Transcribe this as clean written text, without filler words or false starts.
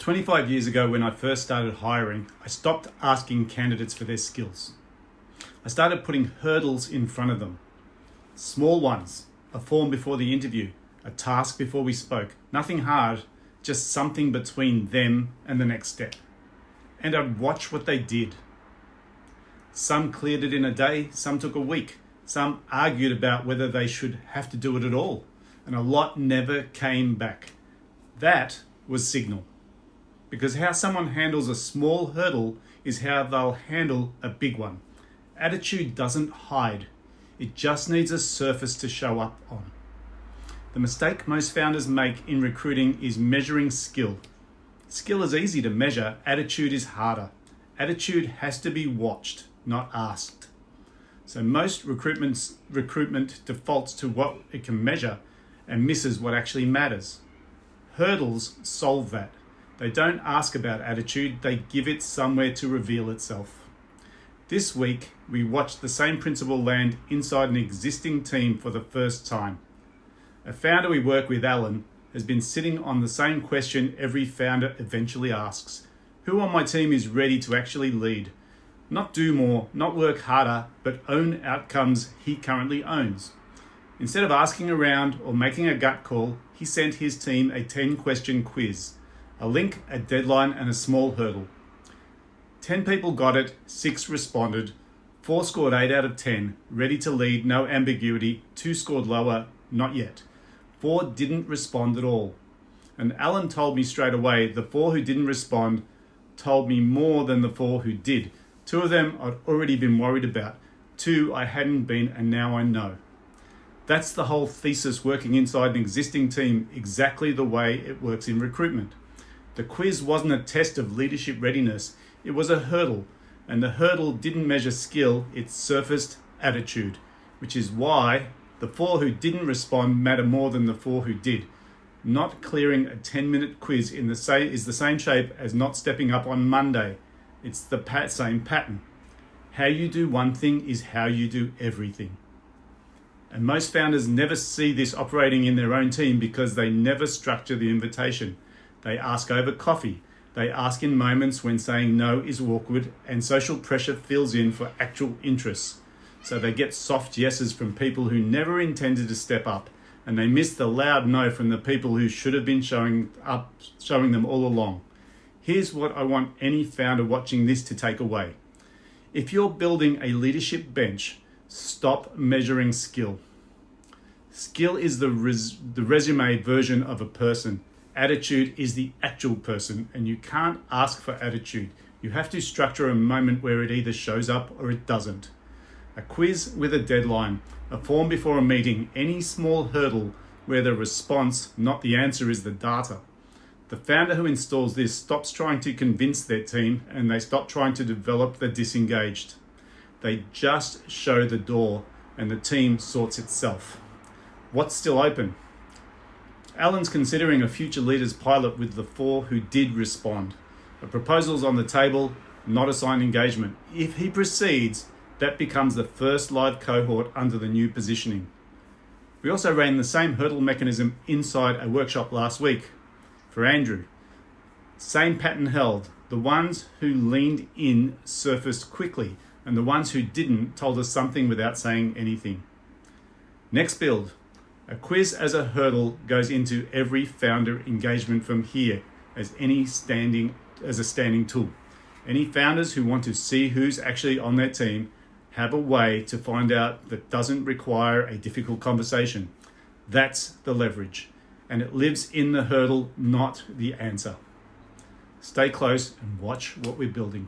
25 years ago, when I first started hiring, I stopped asking candidates for their skills. I started putting hurdles in front of them. Small ones, a form before the interview, a task before we spoke. Nothing hard, just something between them and the next step. And I'd watch what they did. Some cleared it in a day, some took a week. Some argued about whether they should have to do it at all. And a lot never came back. That was signal. Because how someone handles a small hurdle is how they'll handle a big one. Attitude doesn't hide. It just needs a surface to show up on. The mistake most founders make in recruiting is measuring skill. Skill is easy to measure, attitude is harder. Attitude has to be watched, not asked. So most recruitment defaults to what it can measure and misses what actually matters. Hurdles solve that. They don't ask about attitude, they give it somewhere to reveal itself. This week, we watched the same principle land inside an existing team for the first time. A founder we work with, Alan, has been sitting on the same question every founder eventually asks. Who on my team is ready to actually lead? Not do more, not work harder, but own outcomes he currently owns. Instead of asking around or making a gut call, he sent his team a 10-question quiz. A link, a deadline, and a small hurdle. 10 people got it, 6 responded, 4 scored 8 out of 10, ready to lead, no ambiguity, 2 scored lower, not yet. 4 didn't respond at all. And Alan told me straight away, the 4 who didn't respond told me more than the 4 who did. 2 of them I'd already been worried about. 2 I hadn't been, and now I know. That's the whole thesis working inside an existing team, exactly the way it works in recruitment. The quiz wasn't a test of leadership readiness, it was a hurdle, and the hurdle didn't measure skill, it surfaced attitude, which is why the 4 who didn't respond matter more than the 4 who did. Not clearing a 10-minute quiz is the same shape as not stepping up on Monday. It's the same pattern. How you do one thing is how you do everything. And most founders never see this operating in their own team because they never structure the invitation. They ask over coffee. They ask in moments when saying no is awkward and social pressure fills in for actual interests. So they get soft yeses from people who never intended to step up, and they miss the loud no from the people who should have been showing them all along. Here's what I want any founder watching this to take away. If you're building a leadership bench, stop measuring skill. Skill is the resume version of a person. Attitude is the actual person, and you can't ask for attitude. You have to structure a moment where it either shows up or it doesn't. A quiz with a deadline, a form before a meeting, any small hurdle where the response, not the answer, is the data. The founder who installs this stops trying to convince their team, and they stop trying to develop the disengaged. They just show the door, and the team sorts itself. What's still open? Alan's considering a future leaders pilot with the 4 who did respond. A proposal's on the table, not a signed engagement. If he proceeds, that becomes the first live cohort under the new positioning. We also ran the same hurdle mechanism inside a workshop last week for Andrew. Same pattern held. The ones who leaned in surfaced quickly, and the ones who didn't told us something without saying anything. Next build. A quiz as a hurdle goes into every founder engagement from here as a standing tool. Any founders who want to see who's actually on their team have a way to find out that doesn't require a difficult conversation. That's the leverage, and it lives in the hurdle, not the answer. Stay close and watch what we're building.